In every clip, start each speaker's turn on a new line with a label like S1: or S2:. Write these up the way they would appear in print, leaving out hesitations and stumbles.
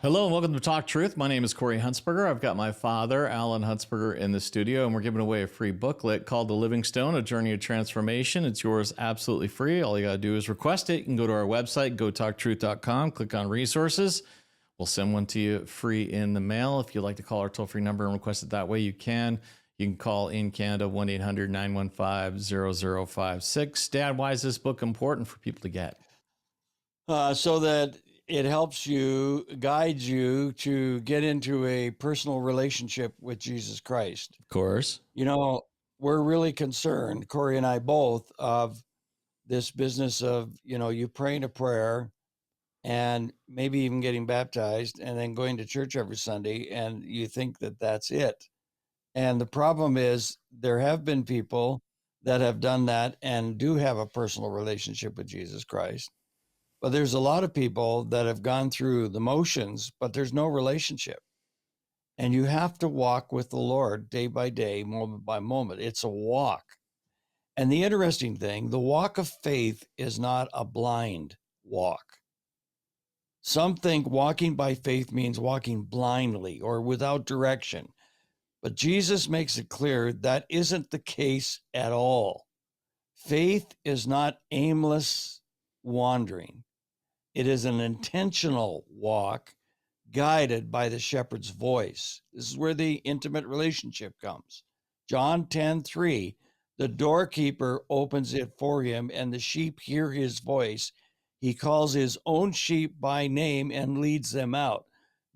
S1: Hello and welcome to Talk Truth. My name is Corey Huntsberger. I've got my father, Alan Huntsberger, in the studio, and we're giving away a free booklet called The Living Stone, A Journey of Transformation. It's yours absolutely free. All you got to do is request it. You can go to our website, gotalktruth.com, click on resources. We'll send one to you free in the mail. If you'd like to call our toll-free number and request it that way, you can. You can call in Canada, 1-800-915-0056. Dad, why is this book important for people to get?
S2: So that it helps you, guides you to get into a personal relationship with Jesus Christ.
S1: Of course.
S2: You know, we're really concerned, Corey and I both, of this business of, you praying a prayer and maybe even getting baptized and then going to church every Sunday, and you think that that's it. And the problem is there have been people that have done that and do have a personal relationship with Jesus Christ. But there's a lot of people that have gone through the motions, but there's no relationship. And you have to walk with the Lord day by day, moment by moment. It's a walk. And the interesting thing, the walk of faith is not a blind walk. Some think walking by faith means walking blindly or without direction. But Jesus makes it clear that isn't the case at all. Faith is not aimless wandering. It is an intentional walk guided by the shepherd's voice. This is where the intimate relationship comes. John 10:3, the doorkeeper opens it for him, and the sheep hear his voice. He calls his own sheep by name and leads them out.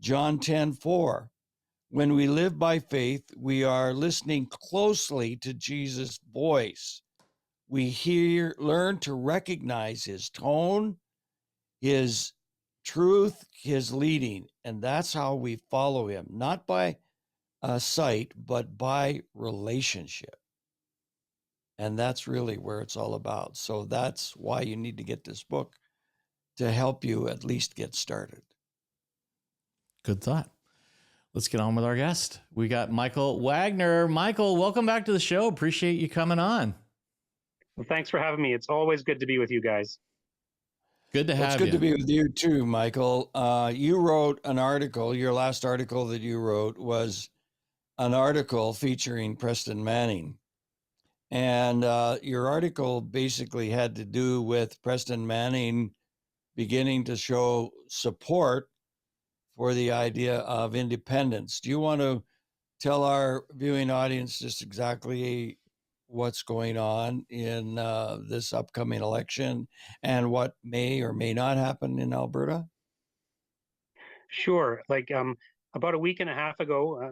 S2: John 10:4, when we live by faith, we are listening closely to Jesus' voice. We learn to recognize his tone, his truth, his leading, and that's how we follow him, not by sight, but by relationship. And that's really where it's all about. So that's why you need to get this book, to help you at least get started.
S1: Good thought. Let's get on with our guest. We got Michael Wagner. Michael, welcome back to the show. Appreciate you coming on.
S3: Well, thanks for having me. It's always good to be with you guys.
S1: Good to have you.
S2: It's good to be with you too, Michael. You wrote an article. Your last article that you wrote was an article featuring Preston Manning. And your article basically had to do with Preston Manning beginning to show support for the idea of independence. Do you want to tell our viewing audience just exactly what's going on in this upcoming election and what may or may not happen in Alberta?
S3: Sure. About a week and a half ago,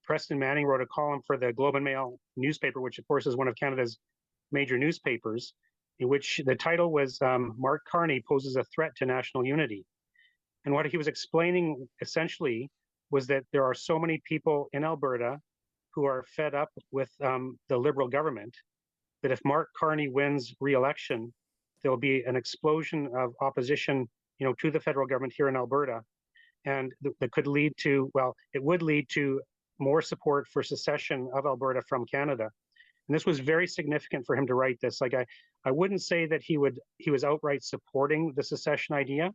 S3: Preston Manning wrote a column for the Globe and Mail newspaper, which of course is one of Canada's major newspapers, in which the title was Mark Carney Poses a Threat to National Unity. And what he was explaining essentially was that there are so many people in Alberta who are fed up with the Liberal government, that if Mark Carney wins re-election, there'll be an explosion of opposition, to the federal government here in Alberta, and that could lead to, it would lead to more support for secession of Alberta from Canada. And this was very significant for him to write this. I wouldn't say that he was outright supporting the secession idea,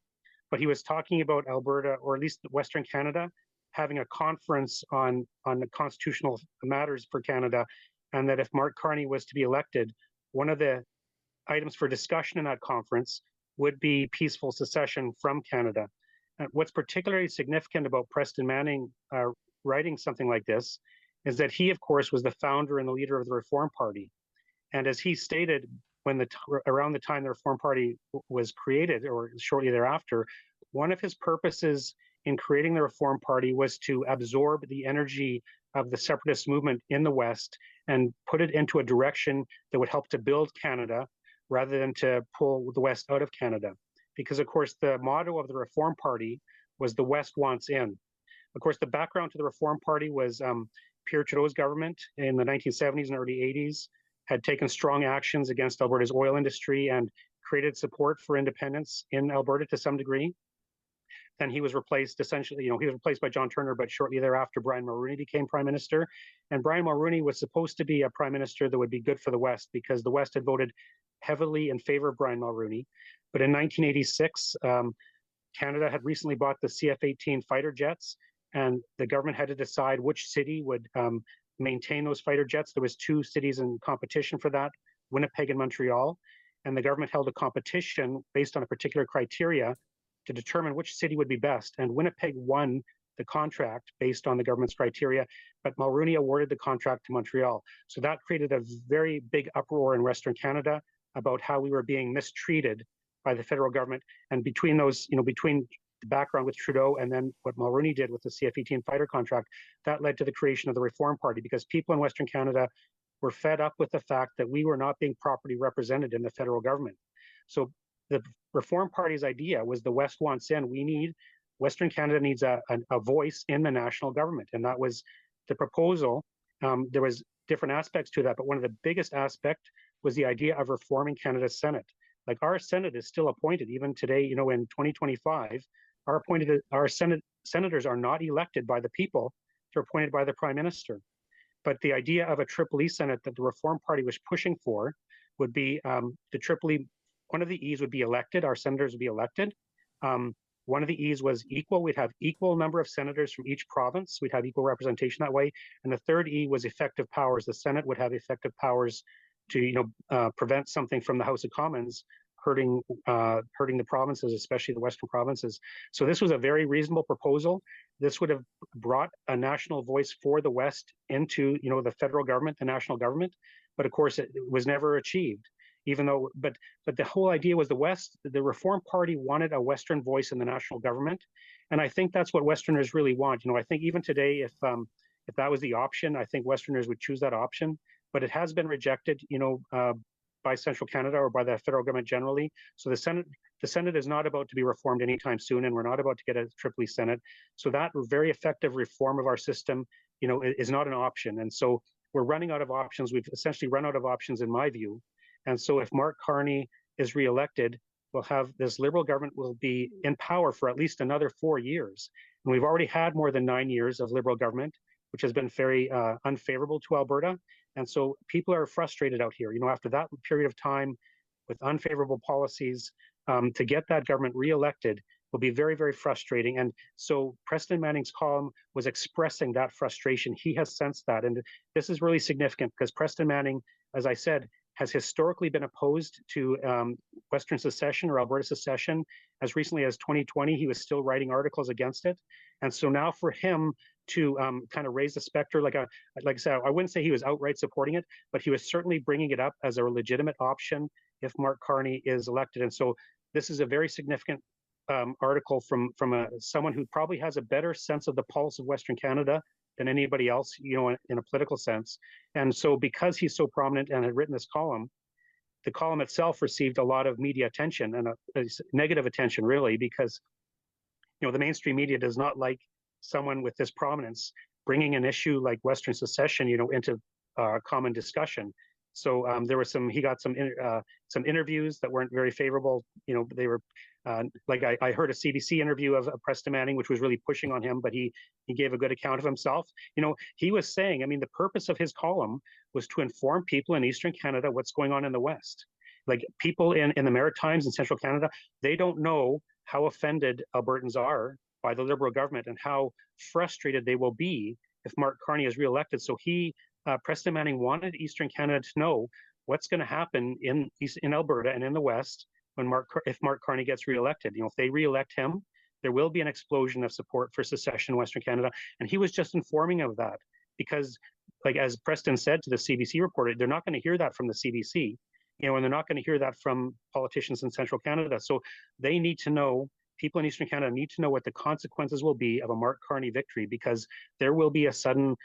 S3: but he was talking about Alberta, or at least Western Canada, having a conference on the constitutional matters for Canada, and that if Mark Carney was to be elected, one of the items for discussion in that conference would be peaceful secession from Canada. And what's particularly significant about Preston Manning writing something like this is that he, of course, was the founder and the leader of the Reform Party. And as he stated, around the time the Reform Party was created, or shortly thereafter, one of his purposes in creating the Reform Party was to absorb the energy of the separatist movement in the West and put it into a direction that would help to build Canada rather than to pull the West out of Canada. Because, of course, the motto of the Reform Party was "the West wants in." Of course, the background to the Reform Party was Pierre Trudeau's government in the 1970s and early 80s had taken strong actions against Alberta's oil industry and created support for independence in Alberta to some degree. Then he was replaced, essentially, he was replaced by John Turner, but shortly thereafter, Brian Mulroney became prime minister. And Brian Mulroney was supposed to be a prime minister that would be good for the West, because the West had voted heavily in favor of Brian Mulroney. But in 1986, Canada had recently bought the CF-18 fighter jets, and the government had to decide which city would maintain those fighter jets. There was two cities in competition for that, Winnipeg and Montreal, and the government held a competition based on a particular criteria to determine which city would be best. And Winnipeg won the contract based on the government's criteria, but Mulroney awarded the contract to Montreal. So that created a very big uproar in Western Canada about how we were being mistreated by the federal government. And between those, between the background with Trudeau and then what Mulroney did with the CF-18 fighter contract, that led to the creation of the Reform Party, because people in Western Canada were fed up with the fact that we were not being properly represented in the federal government. So the Reform Party's idea was the West wants in. Western Canada needs a voice in the national government. And that was the proposal. There was different aspects to that, but one of the biggest aspects was the idea of reforming Canada's Senate. Like, our Senate is still appointed even today, in 2025, our senators are not elected by the people, they're appointed by the Prime Minister. But the idea of a Triple E Senate that the Reform Party was pushing for would be the Triple E, one of the E's would be elected, our senators would be elected. One of the E's was equal. We'd have equal number of senators from each province. We'd have equal representation that way. And the third E was effective powers. The Senate would have effective powers to, prevent something from the House of Commons hurting the provinces, especially the Western provinces. So this was a very reasonable proposal. This would have brought a national voice for the West into, the federal government, the national government. But of course, it was never achieved. Even though, but the whole idea was the Reform Party wanted a Western voice in the national government, and I think that's what Westerners really want. I think even today, if that was the option, I think Westerners would choose that option. But it has been rejected, by Central Canada or by the federal government generally. So the Senate is not about to be reformed anytime soon, and we're not about to get a Triple E Senate. So that very effective reform of our system, is not an option. And so we're running out of options. We've essentially run out of options, in my view. And so if Mark Carney is reelected, we'll have this Liberal government will be in power for at least another 4 years. And we've already had more than 9 years of Liberal government, which has been very unfavorable to Alberta. And so people are frustrated out here. After that period of time with unfavorable policies, to get that government reelected will be very, very frustrating. And so Preston Manning's column was expressing that frustration. He has sensed that. And this is really significant because Preston Manning, as I said, has historically been opposed to Western secession or Alberta secession. As recently as 2020, he was still writing articles against it. And so now for him to kind of raise the specter, like I said, I wouldn't say he was outright supporting it, but he was certainly bringing it up as a legitimate option if Mark Carney is elected. And so this is a very significant article from someone who probably has a better sense of the pulse of Western Canada than anybody else, in a political sense. And so because he's so prominent and had written this column, the column itself received a lot of media attention, and a negative attention, really, because, the mainstream media does not like someone with this prominence bringing an issue like Western secession, into common discussion. So he got some interviews that weren't very favorable. They were I heard a CBC interview of Preston Manning, which was really pushing on him, but he gave a good account of himself. He was saying, the purpose of his column was to inform people in Eastern Canada what's going on in the West. Like, people in the Maritimes and Central Canada, they don't know how offended Albertans are by the Liberal government and how frustrated they will be if Mark Carney is reelected. So Preston Manning wanted Eastern Canada to know what's going to happen in Alberta and in the West if Mark Carney gets reelected. If they reelect him, there will be an explosion of support for secession in Western Canada. And he was just informing of that because, as Preston said to the CBC reporter, they're not going to hear that from the CBC, and they're not going to hear that from politicians in Central Canada. So they need to know. People in Eastern Canada need to know what the consequences will be of a Mark Carney victory, because there will be a sudden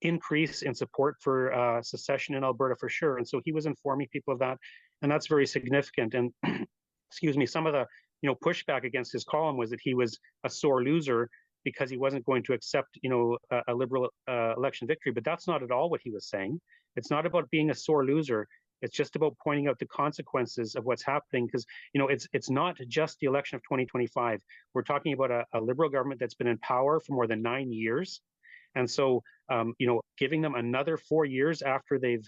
S3: increase in support for secession in Alberta for sure. And so he was informing people of that, and that's very significant. And excuse me, some of the pushback against his column was that he was a sore loser because he wasn't going to accept a Liberal election victory. But that's not at all what he was saying. It's not about being a sore loser. It's just about pointing out the consequences of what's happening, because it's not just the election of 2025. We're talking about a Liberal government that's been in power for more than 9 years. And so, giving them another 4 years after they've,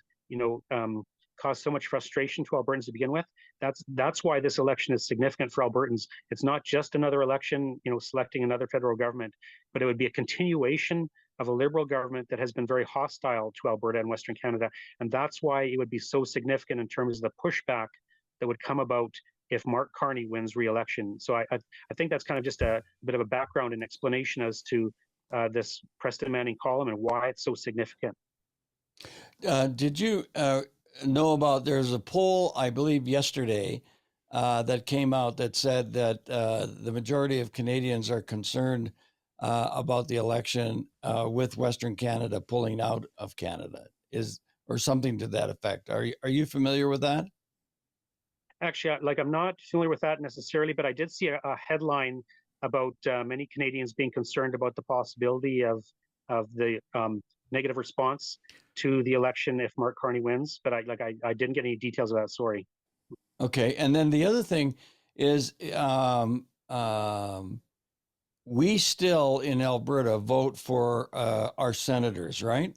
S3: caused so much frustration to Albertans to begin with. That's why this election is significant for Albertans. It's not just another election, selecting another federal government, but it would be a continuation of a Liberal government that has been very hostile to Alberta and Western Canada. And that's why it would be so significant in terms of the pushback that would come about if Mark Carney wins re-election. So I think that's kind of just a bit of a background and explanation as to this Preston Manning column and why it's so significant.
S2: Did you know about, there's a poll, I believe yesterday, that came out that said that the majority of Canadians are concerned about the election with Western Canada pulling out of Canada, or something to that effect. Are you familiar with that?
S3: Actually, I'm not familiar with that necessarily, but I did see a headline about many Canadians being concerned about the possibility of the negative response to the election if Mark Carney wins. But I didn't get any details of that. Sorry.
S2: Okay, and then the other thing is, we still in Alberta vote for our senators, right?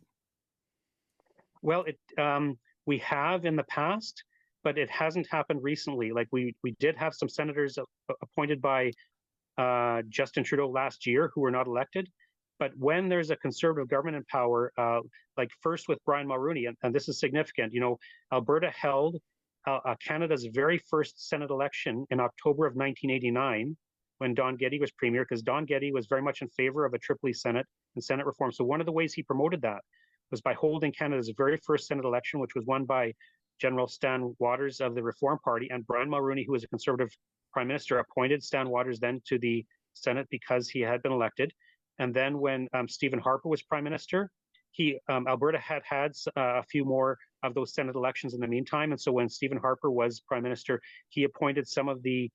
S3: Well, we have in the past, but it hasn't happened recently. Like we did have some senators appointed by Justin Trudeau last year who were not elected. But when there's a Conservative government in power, like first with Brian Mulroney, and this is significant, Alberta held Canada's very first Senate election in October of 1989 when Don Getty was premier, because Don Getty was very much in favor of a Triple E Senate and Senate reform. So one of the ways he promoted that was by holding Canada's very first Senate election, which was won by General Stan Waters of the Reform Party, and Brian Mulroney, who was a Conservative Prime Minister, appointed Stan Waters then to the Senate because he had been elected. And then when Stephen Harper was Prime Minister, Alberta had a few more of those Senate elections in the meantime. And so when Stephen Harper was Prime Minister, he appointed some of the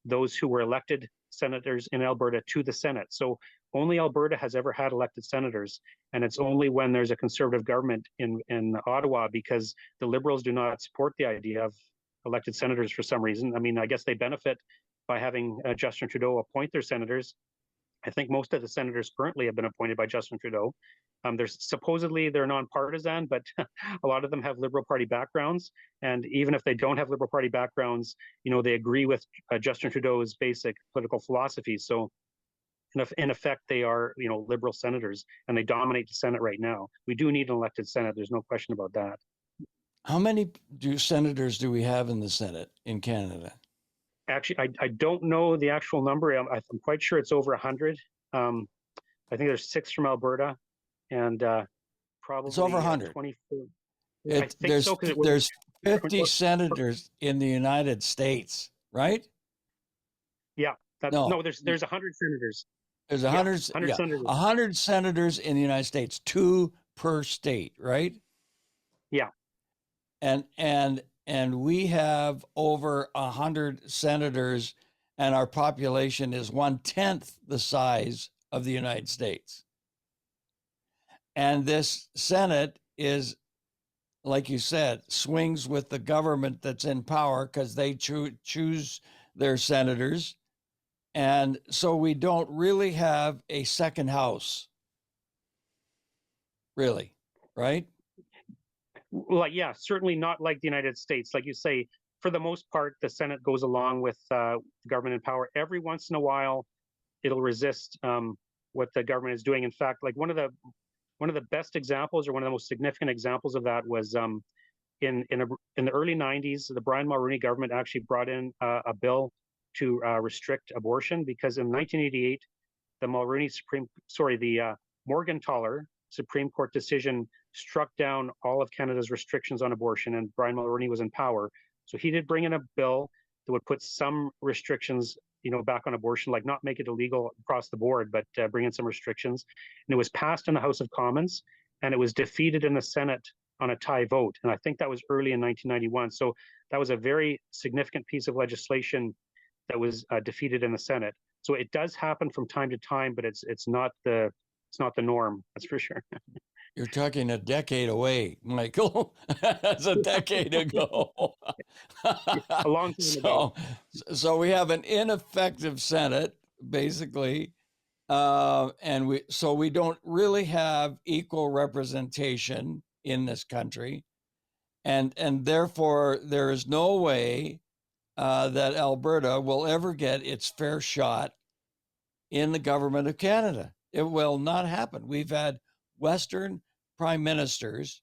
S3: those who were elected senators in Alberta to the Senate. So only Alberta has ever had elected senators, and it's only when there's a Conservative government in Ottawa, because the Liberals do not support the idea of elected senators for some reason. I mean, I guess they benefit by having Justin Trudeau appoint their senators. I think most of the senators currently have been appointed by Justin Trudeau. They're nonpartisan, but a lot of them have Liberal Party backgrounds. And even if they don't have Liberal Party backgrounds, they agree with Justin Trudeau's basic political philosophy. So in effect, they are, Liberal senators, and they dominate the Senate right now. We do need an elected Senate. There's no question about that.
S2: How many senators do we have in the Senate in Canada?
S3: Actually, I don't know the actual number. I'm quite sure it's over 100. I think there's 6 from Alberta, and probably
S2: it's over 100.
S3: 24.
S2: I think so, there's 50 senators in the United States, right?
S3: Yeah. No, there's 100 senators.
S2: There's 100
S3: senators.
S2: 100 senators in the United States, 2 per state, right?
S3: Yeah.
S2: And we have over 100 senators, and our population is 1/10 the size of the United States. And this Senate is, like you said, swings with the government that's in power because they choose their senators. And so we don't really have a second house, really, right?
S3: Well, yeah, certainly not like the United States. Like you say, for the most part, the Senate goes along with the government in power. Every once in a while, it'll resist what the government is doing. In fact, like one of the best examples, or one of the most significant examples of that, was in the early 90s, the Brian Mulroney government actually brought in a bill to restrict abortion, because in 1988, the Morgentaler Supreme Court decision struck down all of Canada's restrictions on abortion, and Brian Mulroney was in power. So he did bring in a bill that would put some restrictions, back on abortion, like not make it illegal across the board, but bring in some restrictions. And it was passed in the House of Commons, and it was defeated in the Senate on a tie vote. And I think that was early in 1991. So that was a very significant piece of legislation that was defeated in the Senate. So it does happen from time to time, but it's not the norm. That's for sure.
S2: You're talking a decade away, Michael. That's a decade ago.
S3: A long time ago.
S2: So we have an ineffective Senate, basically, and we don't really have equal representation in this country. and therefore there is no way that Alberta will ever get its fair shot in the government of Canada. It will not happen. We've had Western prime ministers,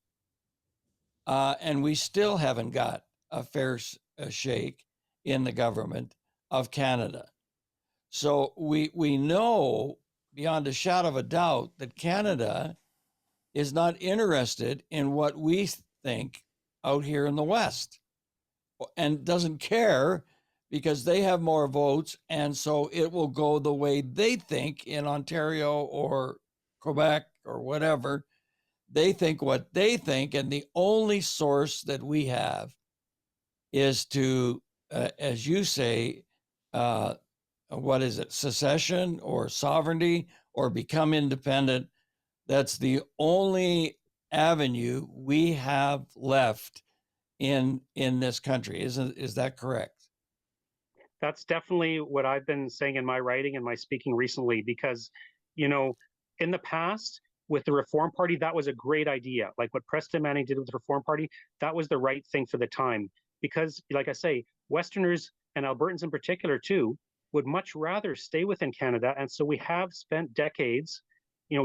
S2: and we still haven't got a fair shake in the government of Canada. So we know beyond a shadow of a doubt that Canada is not interested in what we think out here in the West, and doesn't care because they have more votes, and so it will go the way they think in Ontario or Quebec or whatever. They think what they think, and the only source that we have is to, as you say, what is it, secession or sovereignty or become independent. That's the only avenue we have left in this country. Is that correct?
S3: That's definitely what I've been saying in my writing and my speaking recently, because, you know, in the past with the Reform Party, that was a great idea. Like what Preston Manning did with the Reform Party, that was the right thing for the time. Because, like I say, Westerners and Albertans in particular, too, would much rather stay within Canada. And so we have spent decades,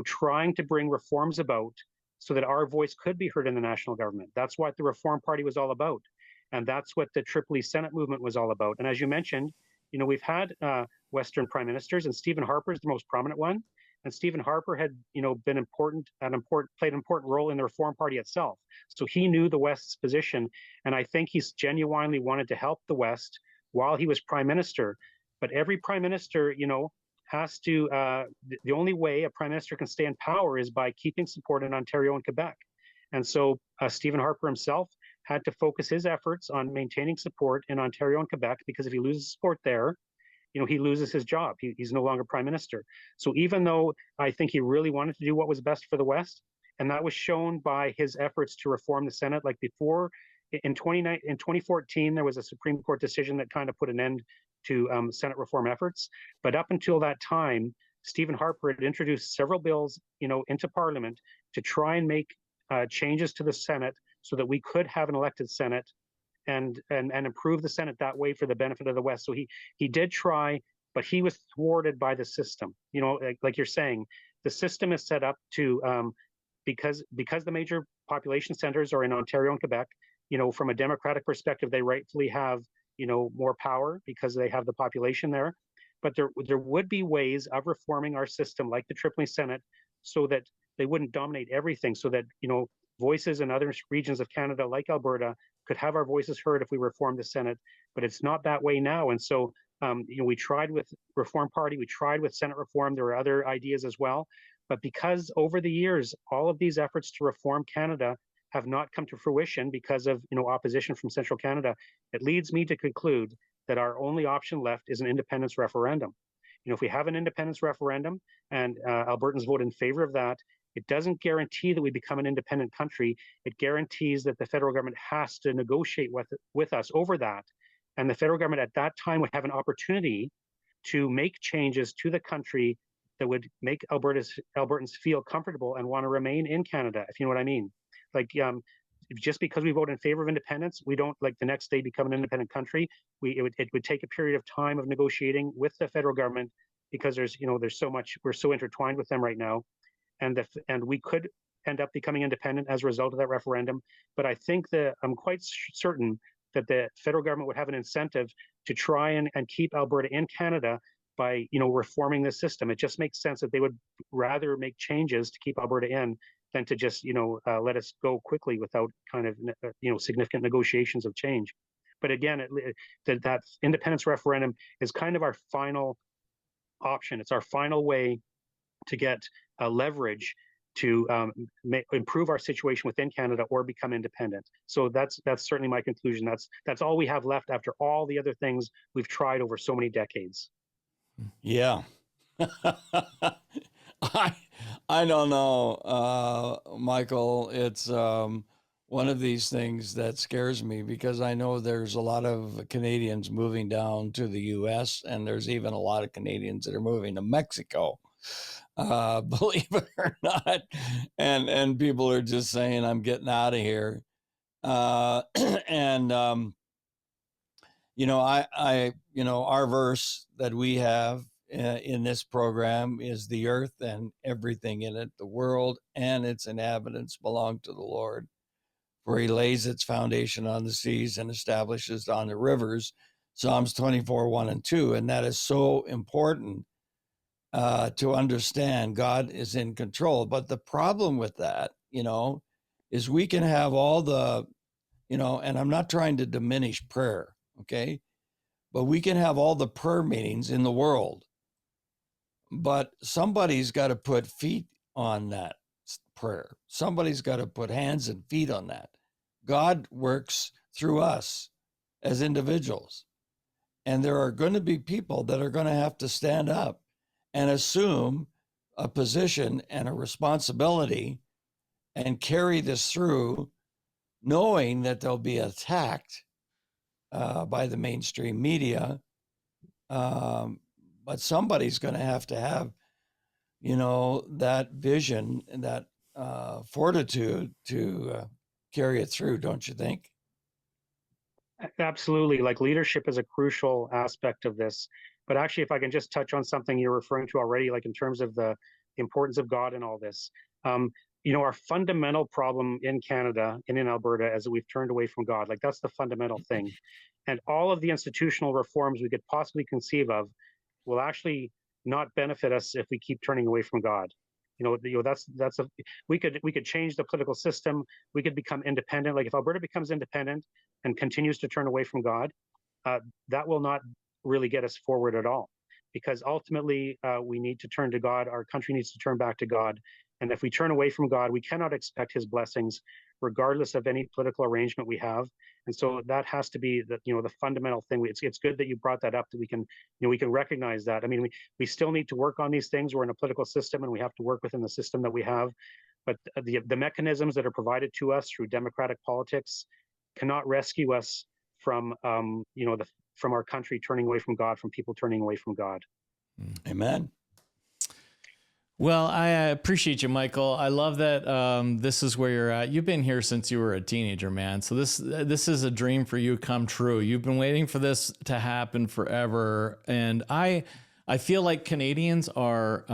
S3: trying to bring reforms about so that our voice could be heard in the national government. That's what the Reform Party was all about. And that's what the Tripoli Senate movement was all about. And as you mentioned, we've had Western prime ministers, and Stephen Harper is the most prominent one. And Stephen Harper had, been played an important role in the Reform Party itself. So he knew the West's position, and I think he's genuinely wanted to help the West while he was prime minister. But every prime minister, has to. The only way a prime minister can stay in power is by keeping support in Ontario and Quebec. And so Stephen Harper himself had to focus his efforts on maintaining support in Ontario and Quebec, because if he loses support there, he loses his job. He's no longer prime minister. So even though I think he really wanted to do what was best for the West, and that was shown by his efforts to reform the Senate, like before in 2014, there was a Supreme Court decision that kind of put an end to Senate reform efforts. But up until that time, Stephen Harper had introduced several bills, into Parliament to try and make changes to the Senate so that we could have an elected Senate and improve the Senate that way for the benefit of the West. So he did try, but he was thwarted by the system. Like you're saying, the system is set up to because the major population centers are in Ontario and Quebec. From a democratic perspective, they rightfully have more power because they have the population there. But there would be ways of reforming our system, like the Tripoli Senate, so that they wouldn't dominate everything, so that voices in other regions of Canada, like Alberta, could have our voices heard if we reformed the Senate. But it's not that way now. And so, we tried with Reform Party, we tried with Senate reform. There were other ideas as well. But because over the years, all of these efforts to reform Canada have not come to fruition because of opposition from Central Canada, it leads me to conclude that our only option left is an independence referendum. If we have an independence referendum and Albertans vote in favor of that, it doesn't guarantee that we become an independent country. It guarantees that the federal government has to negotiate with us over that. And the federal government at that time would have an opportunity to make changes to the country that would make Albertans feel comfortable and want to remain in Canada, if you know what I mean. Like, just because we vote in favor of independence, we don't like the next day become an independent country. It would take a period of time of negotiating with the federal government, because there's so much, we're so intertwined with them right now. And we could end up becoming independent as a result of that referendum. But I think that I'm quite certain that the federal government would have an incentive to try and keep Alberta in Canada by reforming the system. It just makes sense that they would rather make changes to keep Alberta in than to just let us go quickly without kind of significant negotiations of change. But again, that independence referendum is kind of our final option. It's our final way to get leverage to improve our situation within Canada or become independent. So that's certainly my conclusion. That's all we have left after all the other things we've tried over so many decades.
S2: Yeah. I don't know, Michael. It's one of these things that scares me, because I know there's a lot of Canadians moving down to the U.S., and there's even a lot of Canadians that are moving to Mexico. Believe it or not, and people are just saying, "I'm getting out of here." And our verse that we have in this program is the earth and everything in it, the world and its inhabitants belong to the Lord, for he lays its foundation on the seas and establishes on the rivers. Psalms 24, 1 and 2. And that is so important to understand. God is in control. But the problem with that, is we can have all the, and I'm not trying to diminish prayer, okay? But we can have all the prayer meetings in the world. But somebody's got to put feet on that prayer. Somebody's got to put hands and feet on that. God works through us as individuals. And there are going to be people that are going to have to stand up and assume a position and a responsibility and carry this through, knowing that they'll be attacked by the mainstream media. But somebody's going to have, that vision and that fortitude to carry it through, don't you think?
S3: Absolutely. Like leadership is a crucial aspect of this. But actually, if I can just touch on something you're referring to already, like in terms of the importance of God in all this, our fundamental problem in Canada and in Alberta is that we've turned away from God. Like that's the fundamental thing. And all of the institutional reforms we could possibly conceive of will actually not benefit us if we keep turning away from God. We could change the political system. We could become independent. Like if Alberta becomes independent and continues to turn away from God, that will not really get us forward at all. Because ultimately, we need to turn to God. Our country needs to turn back to God. And if we turn away from God, we cannot expect His blessings, regardless of any political arrangement we have. And so that has to be the fundamental thing. It's good that you brought that up, that we can recognize that. I mean, we still need to work on these things. We're in a political system, and we have to work within the system that we have. But the mechanisms that are provided to us through democratic politics cannot rescue us from from our country turning away from God, from people turning away from God.
S2: Amen.
S1: Well, I appreciate you, Michael. I love that this is where you're at. You've been here since you were a teenager, man. So this is a dream for you come true. You've been waiting for this to happen forever, and I feel like Canadians are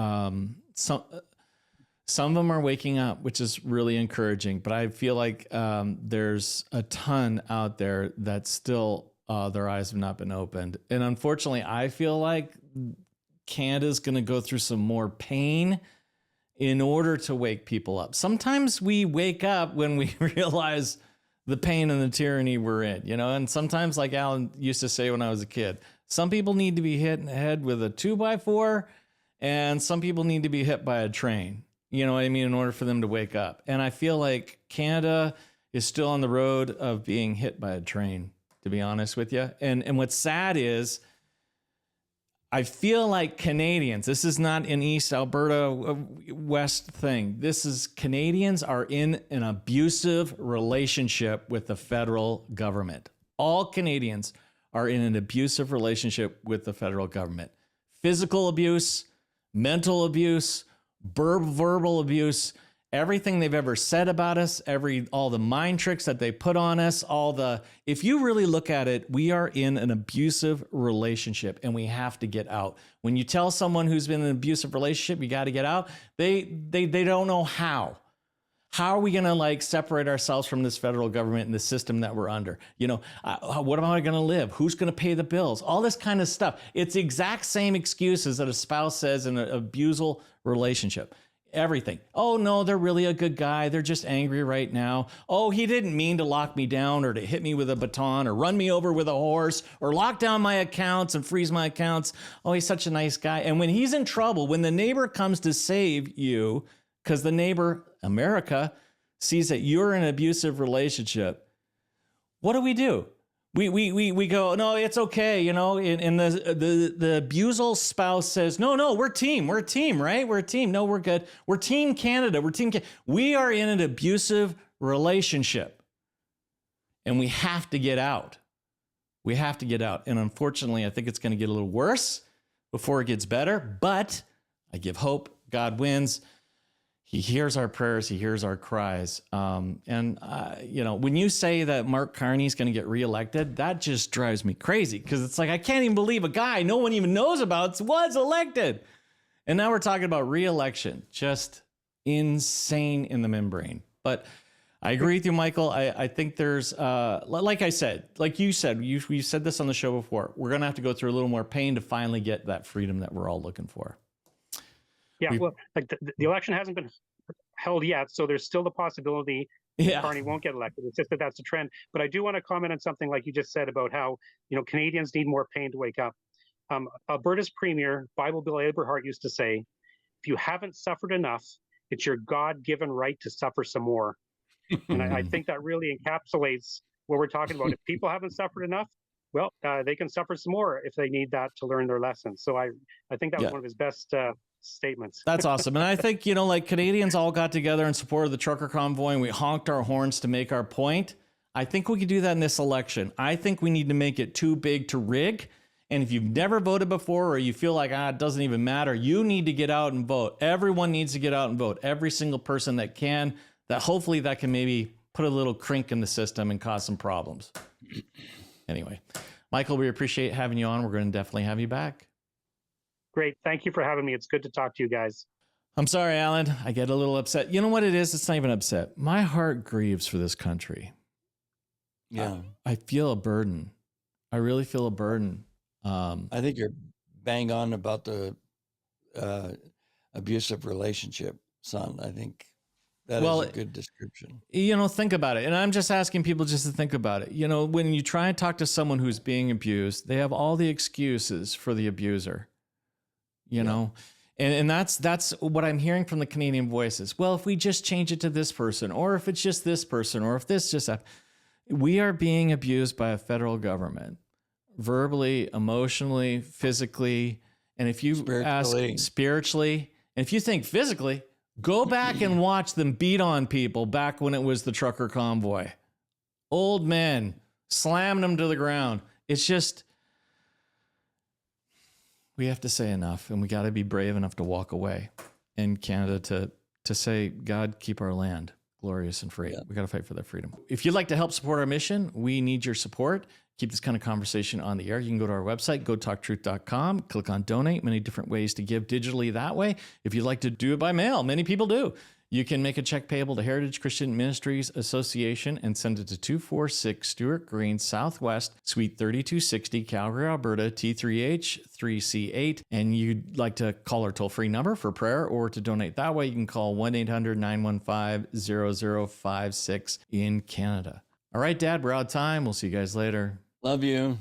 S1: some of them are waking up, which is really encouraging. But I feel like there's a ton out there that still their eyes have not been opened, and unfortunately, I feel like Canada's going to go through some more pain in order to wake people up. Sometimes we wake up when we realize the pain and the tyranny we're in, and sometimes, like Alan used to say when I was a kid, some people need to be hit in the head with a 2x4 and some people need to be hit by a train, in order for them to wake up. And I feel like Canada is still on the road of being hit by a train, to be honest with you. And what's sad is, I feel like Canadians, this is not an East Alberta West thing. This is Canadians are in an abusive relationship with the federal government. All Canadians are in an abusive relationship with the federal government. Physical abuse, mental abuse, verbal abuse, everything they've ever said about us, all the mind tricks that they put on us, if you really look at it, we are in an abusive relationship and we have to get out. When you tell someone who's been in an abusive relationship, you got to get out, they don't know how. How are we going to separate ourselves from this federal government and the system that we're under? What am I going to live? Who's going to pay the bills? All this kind of stuff. It's the exact same excuses that a spouse says in an abusal relationship. Everything. Oh, no, they're really a good guy. They're just angry right now. Oh, he didn't mean to lock me down or to hit me with a baton or run me over with a horse or lock down my accounts and freeze my accounts. Oh, he's such a nice guy. And when he's in trouble, when the neighbor comes to save you, because the neighbor, America, sees that you're in an abusive relationship, what do? We go, no, it's okay, and the abusal spouse says, no, we're a team, right? We're a team. No, we're good. We're Team Canada. We are in an abusive relationship, and we have to get out. And unfortunately, I think it's going to get a little worse before it gets better, but I give hope. God wins. he hears our prayers, he hears our cries. You know, when you say that Mark Carney's going to get reelected, that just drives me crazy because it's like, I can't even believe a guy no one even knows about was elected. And now we're talking about reelection. Just insane in the membrane. But I agree with you, Michael. I think there's, like I said, like you said, we've said this on the show before, we're going to have to go through a little more pain to finally get that freedom that we're all looking for.
S3: Yeah, well, like the election hasn't been held yet, so there's still the possibility Carney won't get elected. It's just that that's a trend. But I do want to comment on something like you just said about how, you know, Canadians need more pain to wake up. Alberta's premier, Bible Bill Aberhart, used to say, if you haven't suffered enough, it's your God-given right to suffer some more. And I think that really encapsulates what we're talking about. If people haven't suffered enough, well, they can suffer some more if they need that to learn their lessons. So I think that was one of his best statements.
S1: That's awesome. And I think, you know, like Canadians all got together in support of the trucker convoy and we honked our horns to make our point. I think we could do that in this election. I think we need to make it too big to rig. And if you've never voted before or you feel like, it doesn't even matter, you need to get out and vote. Everyone needs to get out and vote. Every single person that can, that hopefully that can maybe put a little crink in the system and cause some problems. Anyway, Michael, we appreciate having you on. We're going to definitely have you back.
S3: Great. Thank you for having me. It's good to talk to you guys.
S1: I'm sorry, Alan. I get a little upset. You know what it is? It's not even upset. My heart grieves for this country.
S2: Yeah.
S1: I feel a burden. I really feel a burden.
S2: I think you're bang on about the abusive relationship, son. I think that is a good description.
S1: You know, think about it. And I'm just asking people just to think about it. You know, when you try and talk to someone who's being abused, they have all the excuses for the abuser. You know, and that's what I'm hearing from the Canadian voices. Well, if we just change it to this person, or if it's just this person, or if this just we are being abused by a federal government, verbally, emotionally, physically, and if you ask spiritually, and if you think physically, go back and watch them beat on people back when it was the trucker convoy. Old men slamming them to the ground. It's just, we have to say enough, and we got to be brave enough to walk away in Canada to say, God, keep our land glorious and free. We got to fight for that freedom. If you'd like to help support our mission, we need your support. Keep this kind of conversation on the air. You can go to our website, gotalktruth.com, click on donate, many different ways to give digitally that way. If you'd like to do it by mail, many people do. You can make a check payable to Heritage Christian Ministries Association and send it to 246 Stewart Green, Southwest, Suite 3260, Calgary, Alberta, T3H3C8. And you'd like to call our toll-free number for prayer or to donate that way, you can call 1-800-915-0056 in Canada. All right, Dad, we're out of time. We'll see you guys later.
S2: Love you.